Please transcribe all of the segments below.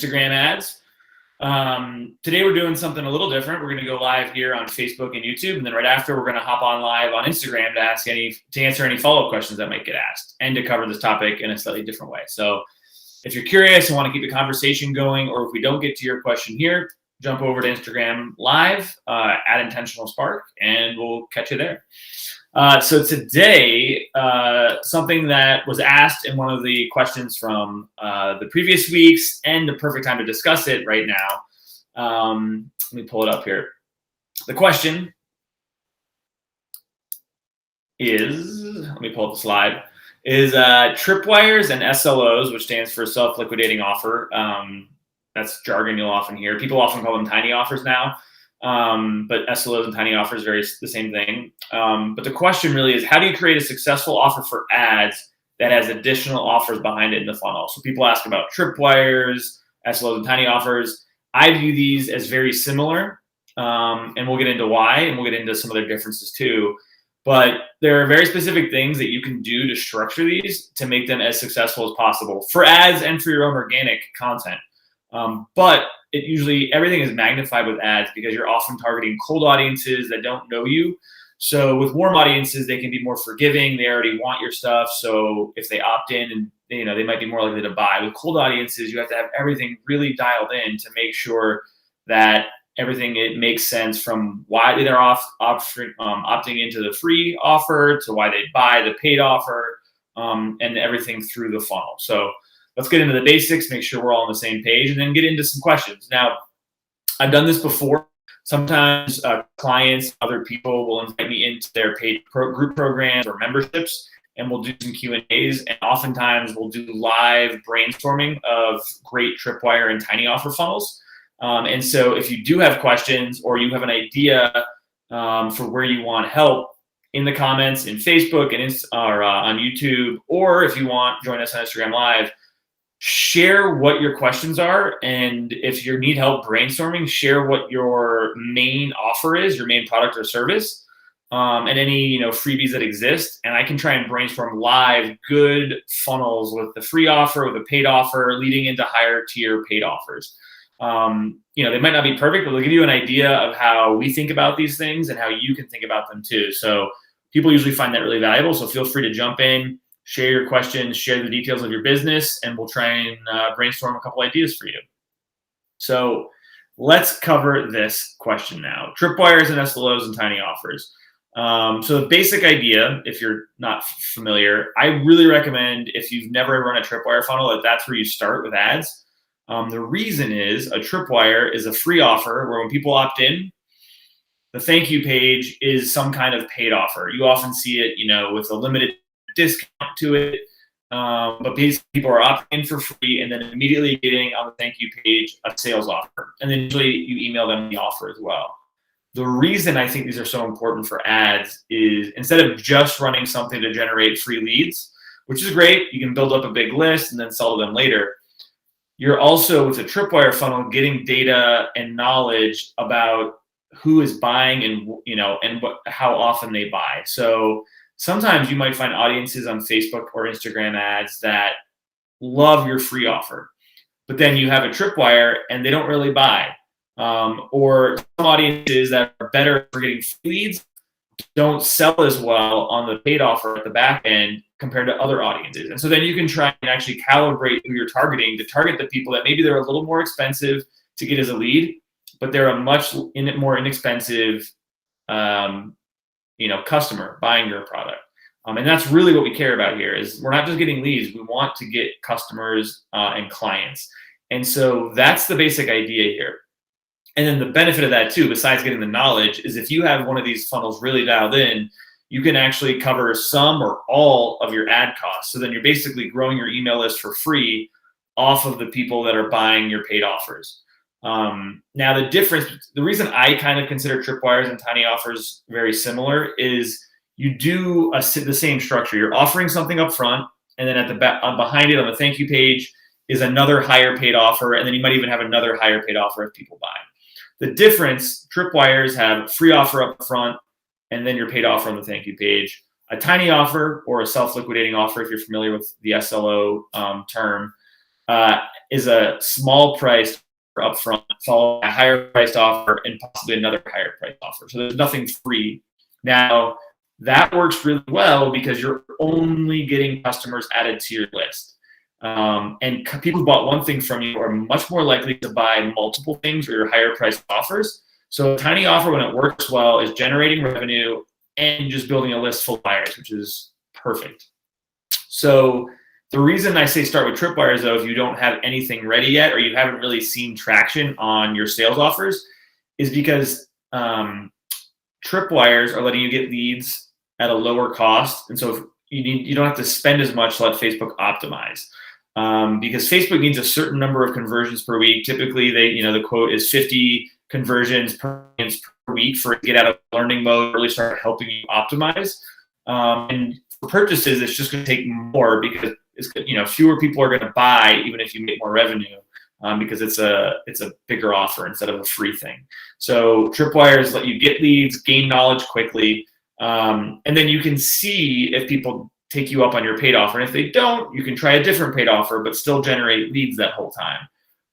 Instagram ads. Today we're doing something a little different. We're going to go live here on Facebook and YouTube, and then right after we're going to hop on live on Instagram to answer any follow-up questions that might get asked and to cover this topic in a slightly different way. So if you're curious and want to keep the conversation going, or if we don't get to your question here, jump over to Instagram live at Intentional Spark, and we'll catch you there. So today, something that was asked in one of the questions from the previous weeks, and the perfect time to discuss it right now. Let me pull it up here. The question is, let me pull up the slide, is Tripwires and SLOs, which stands for self-liquidating offer. That's jargon you'll often hear. People often call them tiny offers now. But SLOs and tiny offers are the same thing. But the question really is, how do you create a successful offer for ads that has additional offers behind it in the funnel? So people ask about tripwires, SLOs, and tiny offers. I view these as very similar, and we'll get into why, and we'll get into some of their differences too. But there are very specific things that you can do to structure these to make them as successful as possible for ads and for your own organic content. But everything is magnified with ads because you're often targeting cold audiences that don't know you. So with warm audiences, they can be more forgiving. They already want your stuff. So if they opt in, and they might be more likely to buy. With cold audiences, you have to have everything really dialed in to make sure that it makes sense, from why they're opting into the free offer to why they buy the paid offer, and everything through the funnel. So let's get into the basics, make sure we're all on the same page, and then get into some questions. Now, I've done this before. Sometimes clients, other people will invite me into their paid group programs or memberships, and we'll do some Q&As. And oftentimes we'll do live brainstorming of great Tripwire and tiny offer funnels. And so if you do have questions, or you have an idea for where you want help, in the comments in Facebook and on YouTube, or if you want, join us on Instagram Live. Share what your questions are, and if you need help brainstorming, share what your main offer is, your main product or service, and any freebies that exist. And I can try and brainstorm live good funnels with the free offer, with a paid offer, leading into higher tier paid offers. They might not be perfect, but they'll give you an idea of how we think about these things and how you can think about them too. So people usually find that really valuable. So feel free to jump in, share your questions, share the details of your business, and we'll try and brainstorm a couple ideas for you. So let's cover this question now. Tripwires and SLOs and tiny offers. So the basic idea, if you're not familiar, I really recommend, if you've never run a Tripwire funnel, that's where you start with ads. The reason is, a Tripwire is a free offer where when people opt in, the thank you page is some kind of paid offer. You often see it, with a limited discount to it, but people are opting in for free and then immediately getting on the thank you page a sales offer, and then usually you email them the offer as well. The reason I think these are so important for ads is, instead of just running something to generate free leads, which is great, you can build up a big list and then sell to them later, you're also, with a Tripwire funnel, getting data and knowledge about who is buying and how often they buy. So sometimes you might find audiences on Facebook or Instagram ads that love your free offer, but then you have a Tripwire and they don't really buy. Or some audiences that are better for getting free leads don't sell as well on the paid offer at the back end compared to other audiences. And so then you can try and actually calibrate who you're targeting to target the people that maybe they're a little more expensive to get as a lead, but they're a much more inexpensive customer buying your product. And that's really what we care about here, is we're not just getting leads, we want to get customers and clients. And so that's the basic idea here. And then the benefit of that too, besides getting the knowledge, is if you have one of these funnels really dialed in, you can actually cover some or all of your ad costs. So then you're basically growing your email list for free off of the people that are buying your paid offers. Now the reason I kind of consider Tripwires and tiny offers very similar is you do the same structure. You're offering something up front, and then behind it on the thank you page is another higher paid offer, and then you might even have another higher paid offer if people buy. The difference, Tripwires have free offer up front and then your paid offer on the thank you page. A tiny offer, or a self-liquidating offer, if you're familiar with the SLO term, is a small price upfront, followed by a higher priced offer and possibly another higher priced offer. So there's nothing free. Now, that works really well because you're only getting customers added to your list. And people who bought one thing from you are much more likely to buy multiple things or your higher priced offers. So a tiny offer, when it works well, is generating revenue and just building a list full of buyers, which is perfect. So the reason I say start with Tripwires, though, if you don't have anything ready yet or you haven't really seen traction on your sales offers, is because Tripwires are letting you get leads at a lower cost. And so if you don't have to spend as much to let Facebook optimize. Because Facebook needs a certain number of conversions per week. Typically, the quote is 50 conversions per week for it to get out of learning mode, really start helping you optimize. And for purchases, it's just going to take more because fewer people are going to buy even if you make more revenue, because it's a bigger offer instead of a free thing. So Tripwires let you get leads, gain knowledge quickly, and then you can see if people take you up on your paid offer. And if they don't, you can try a different paid offer, but still generate leads that whole time.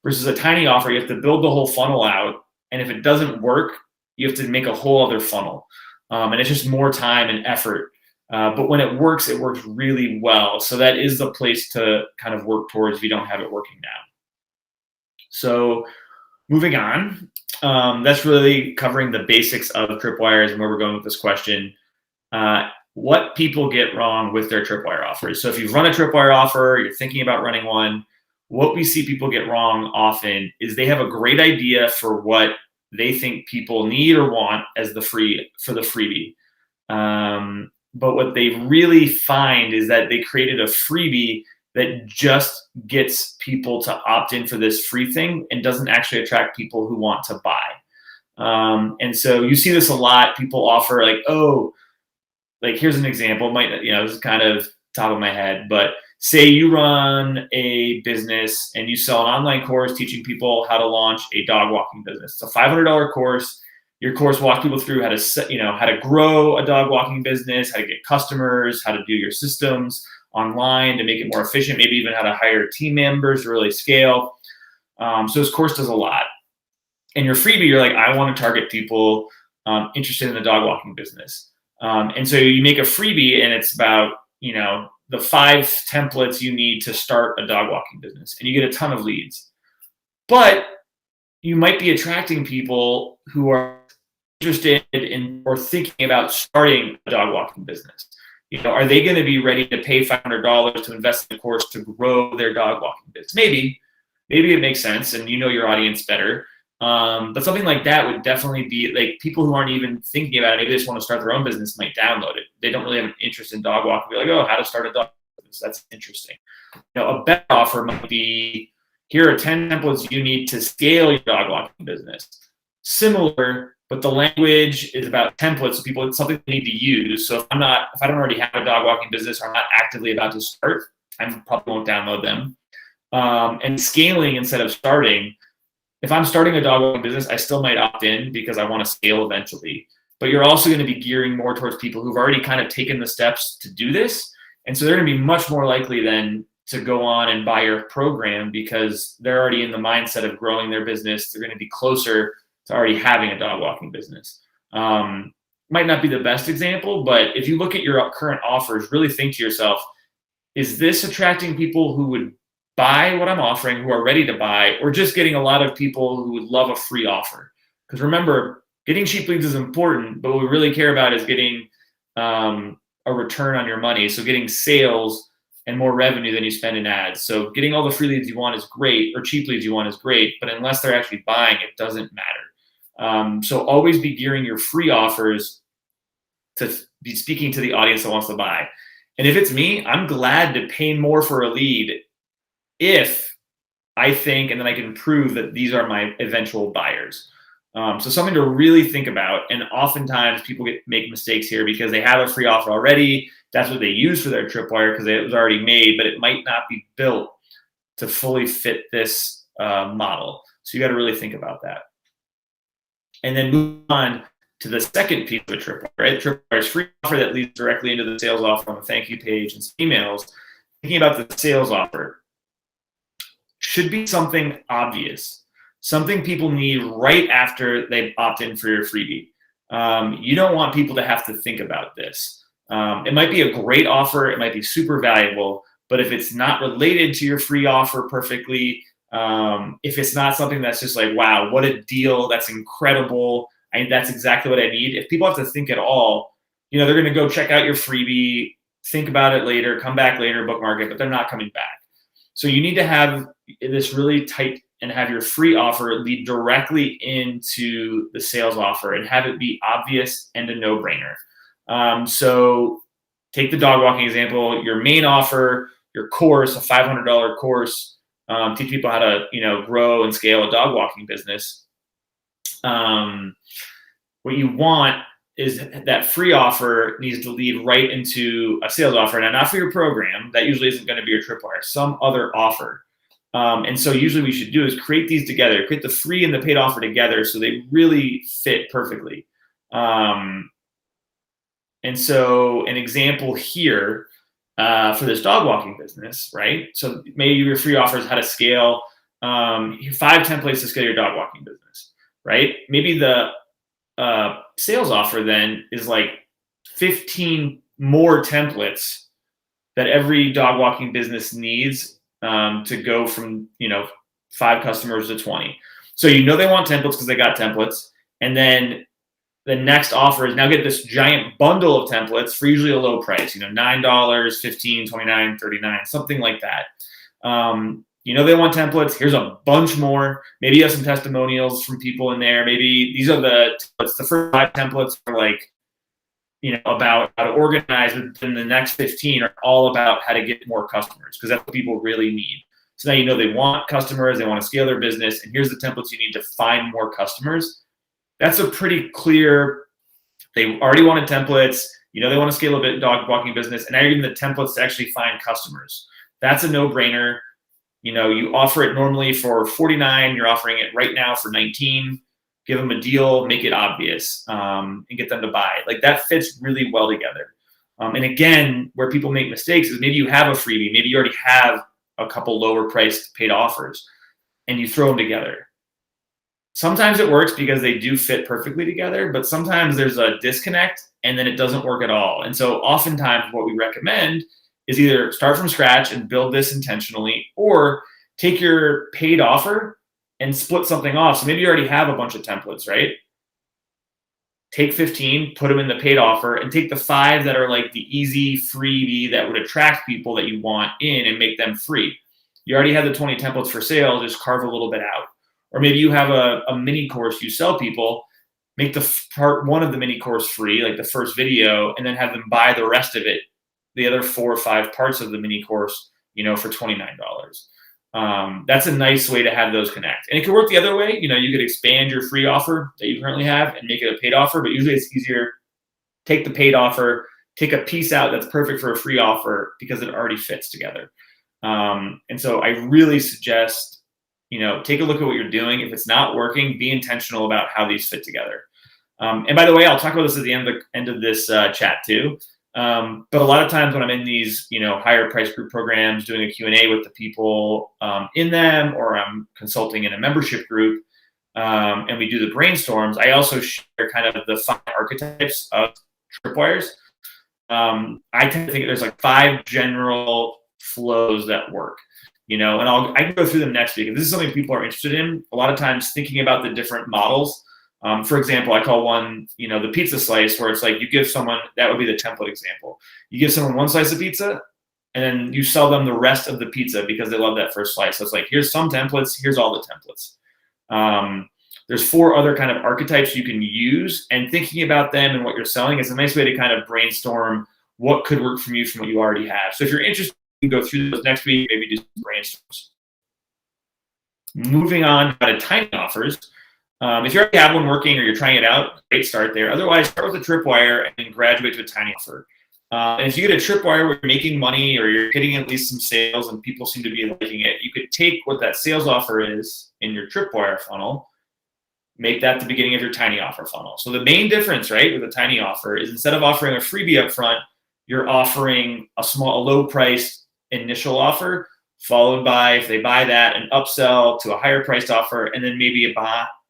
Versus a tiny offer, you have to build the whole funnel out. And if it doesn't work, you have to make a whole other funnel. And it's just more time and effort. But when it works really well. So that is the place to kind of work towards if you don't have it working now. So moving on, that's really covering the basics of Tripwires and where we're going with this question. What people get wrong with their Tripwire offers. So if you've run a Tripwire offer, you're thinking about running one, what we see people get wrong often is they have a great idea for what they think people need or want as the freebie. But what they really find is that they created a freebie that just gets people to opt in for this free thing and doesn't actually attract people who want to buy. And so you see this a lot. People offer here's an example. This is kind of top of my head, but say you run a business and you sell an online course teaching people how to launch a dog walking business. It's a $500 course. Your course walks people through how to grow a dog walking business, how to get customers, how to do your systems online to make it more efficient, maybe even how to hire team members to really scale. So this course does a lot. And your freebie, you're like, I want to target people interested in the dog walking business. And so you make a freebie and it's about, the 5 templates you need to start a dog walking business, and you get a ton of leads. But you might be attracting people who are interested in or thinking about starting a dog walking business. Are they going to be ready to pay $500 to invest in a course to grow their dog walking business? Maybe it makes sense, and you know your audience better. But something like that would definitely be like people who aren't even thinking about it, maybe they just want to start their own business, might download it. They don't really have an interest in dog walking. Be like, oh, how to start a dog business. That's interesting. A better offer might be, here are 10 templates you need to scale your dog walking business. Similar, but the language is about templates. So people, it's something they need to use. So if I don't already have a dog walking business or I'm not actively about to start, I probably won't download them. And scaling instead of starting. If I'm starting a dog walking business, I still might opt in because I want to scale eventually. But you're also going to be gearing more towards people who've already kind of taken the steps to do this. And so they're going to be much more likely then to go on and buy your program because they're already in the mindset of growing their business. They're going to be closer to already having a dog walking business. Might not be the best example, but if you look at your current offers, really think to yourself, is this attracting people who would buy what I'm offering, who are ready to buy, or just getting a lot of people who would love a free offer? Because remember, getting cheap leads is important, but what we really care about is getting a return on your money. So getting sales and more revenue than you spend in ads. So getting all the free leads you want is great, or cheap leads you want is great, but unless they're actually buying, it doesn't matter. So always be gearing your free offers to be speaking to the audience that wants to buy. And if it's me, I'm glad to pay more for a lead if I think, and then I can prove that these are my eventual buyers. So something to really think about. And oftentimes people make mistakes here because they have a free offer already. That's what they use for their Tripwire because it was already made, but it might not be built to fully fit this model. So you got to really think about that. And then move on to the second piece of a Tripwire, right? Tripwire's free offer that leads directly into the sales offer on the thank you page and emails. Thinking about the sales offer. should be something obvious, something people need right after they opt in for your freebie. You don't want people to have to think about this. It might be a great offer, it might be super valuable, but if it's not related to your free offer perfectly, if it's not something that's just like, wow, what a deal, that's incredible, that's exactly what I need. If people have to think at all, they're going to go check out your freebie, think about it later, come back later, bookmark it, but they're not coming back. So you need to have this really tight and have your free offer lead directly into the sales offer and have it be obvious and a no-brainer. So take the dog walking example, your main offer, your course, a $500 course, teach people how to, grow and scale a dog walking business. What you want is that free offer needs to lead right into a sales offer. Now, not for your program. That usually isn't going to be your Tripwire. Some other offer. And so usually what we should do is create these together, create the free and the paid offer together so they really fit perfectly. And so an example here for this dog walking business, right? So maybe your free offer is how to scale 5 templates to scale your dog walking business, right? Maybe the sales offer then is like 15 more templates that every dog walking business needs to go from 5 customers to 20. So they want templates because they got templates, and then the next offer is now get this giant bundle of templates for usually a low price, $9, $15, $29, $39, something like that. They want templates. Here's a bunch more. Maybe you have some testimonials from people in there. Maybe these are the first 5 templates are like, about how to organize, and then the next 15 are all about how to get more customers, because that's what people really need. So now they want customers, they want to scale their business, and here's the templates you need to find more customers. That's a pretty clear, they already wanted templates, they want to scale a bit dog walking business, and now you're getting the templates to actually find customers. That's a no-brainer. You offer it normally for $49, you're offering it right now for $19. Give them a deal, make it obvious, and get them to buy. Like, that fits really well together. And again, where people make mistakes is maybe you have a freebie, maybe you already have a couple lower priced paid offers, and you throw them together. Sometimes it works because they do fit perfectly together, but sometimes there's a disconnect and then it doesn't work at all. And so oftentimes what we recommend is either start from scratch and build this intentionally, or take your paid offer and split something off. So maybe you already have a bunch of templates, right? Take 15, put them in the paid offer, and take the 5 that are like the easy freebie that would attract people that you want in and make them free. You already have the 20 templates for sale, just carve a little bit out. Or maybe you have a mini course you sell people, make the part 1 of the mini course free, like the first video, and then have them buy the rest of it, the other 4 or 5 parts of the mini course, for $29. That's a nice way to have those connect. And it could work the other way. You could expand your free offer that you currently have and make it a paid offer, but usually it's easier. Take the paid offer, take a piece out that's perfect for a free offer because it already fits together. And so I really suggest, take a look at what you're doing. If it's not working, be intentional about how these fit together. And by the way, I'll talk about this at the end of this chat too. But a lot of times when I'm in these, higher price group programs, doing a Q&A with the people in them, or I'm consulting in a membership group, and we do the brainstorms, I also share kind of the 5 archetypes of tripwires. I tend to think there's like 5 general flows that work, and I can go through them next week. If this is something people are interested in, a lot of times thinking about the different models. For example, I call one, the pizza slice, where it's like you give someone, that would be the template example. You give someone 1 slice of pizza, and then you sell them the rest of the pizza because they love that first slice. So it's like, here's some templates, here's all the templates. There's 4 other kind of archetypes you can use, and thinking about them and what you're selling is a nice way to kind of brainstorm what could work for you from what you already have. So if you're interested, you can go through those next week, maybe do some brainstorms. Moving on to tiny offers. If you already have one working or you're trying it out, great start there. Otherwise, start with a tripwire and then graduate to a tiny offer. And if you get a tripwire where you're making money or you're getting at least some sales and people seem to be liking it, you could take what that sales offer is in your tripwire funnel, make that the beginning of your tiny offer funnel. So the main difference, right, with a tiny offer is instead of offering a freebie up front, you're offering a low-priced initial offer followed by, if they buy that, an upsell to a higher priced offer, and then maybe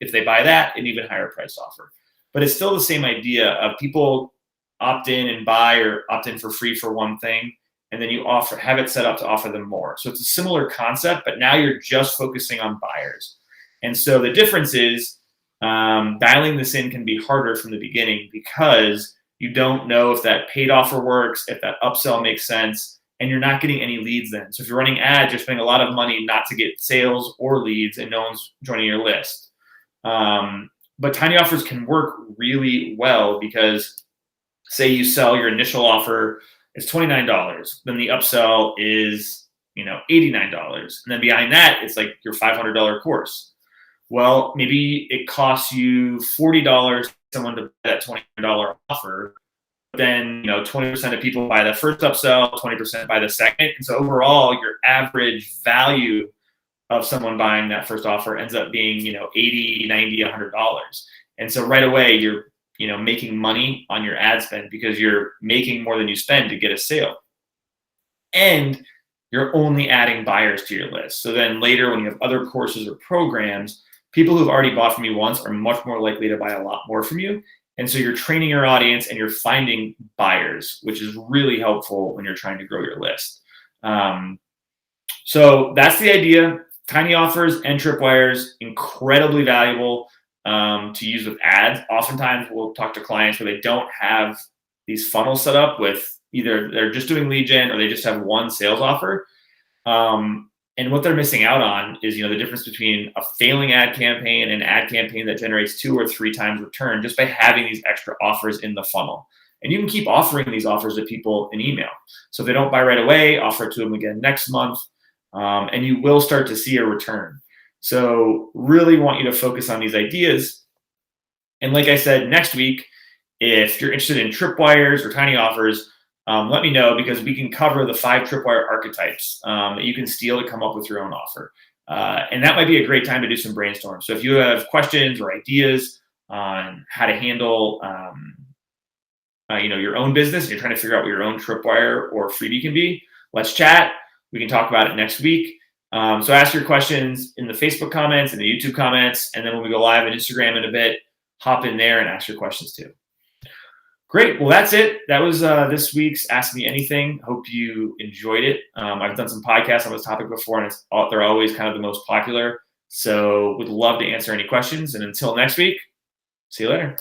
if they buy that, an even higher priced offer. But it's still the same idea of people opt in and buy or opt in for free for one thing, and then you have it set up to offer them more. So it's a similar concept, but now you're just focusing on buyers. And so the difference is dialing this in can be harder from the beginning because you don't know if that paid offer works, if that upsell makes sense, and you're not getting any leads then. So if you're running ads, you're spending a lot of money not to get sales or leads, and no one's joining your list. But tiny offers can work really well because say you sell your initial offer is $29, then the upsell is $89, and then behind that it's like your $500 course. Well, maybe it costs you $40 for someone to buy that $29 offer. But then 20% of people buy the first upsell, 20% buy the second, and so overall your average value of someone buying that first offer ends up being $80, $90, $100. And so right away you're making money on your ad spend because you're making more than you spend to get a sale. And you're only adding buyers to your list. So then later when you have other courses or programs, people who've already bought from you once are much more likely to buy a lot more from you. And so you're training your audience and you're finding buyers, which is really helpful when you're trying to grow your list. So that's the idea. Tiny offers and tripwires, incredibly valuable to use with ads. Oftentimes we'll talk to clients where they don't have these funnels set up with either they're just doing lead gen or they just have one sales offer. And what they're missing out on is, the difference between a failing ad campaign and an ad campaign that generates 2 or 3 times return just by having these extra offers in the funnel. And you can keep offering these offers to people in email. So if they don't buy right away, offer it to them again next month, and you will start to see a return. So really want you to focus on these ideas. And like I said, next week, if you're interested in tripwires or tiny offers, let me know because we can cover the 5 tripwire archetypes that you can steal to come up with your own offer. And that might be a great time to do some brainstorm. So if you have questions or ideas on how to handle your own business, and you're trying to figure out what your own tripwire or freebie can be, let's chat. We can talk about it next week. So ask your questions in the Facebook comments and the YouTube comments, and then when we go live on Instagram in a bit, hop in there and ask your questions too. Great. Well, that's it. That was this week's Ask Me Anything. Hope you enjoyed it. I've done some podcasts on this topic before, and they're always kind of the most popular. So would love to answer any questions. And until next week, see you later.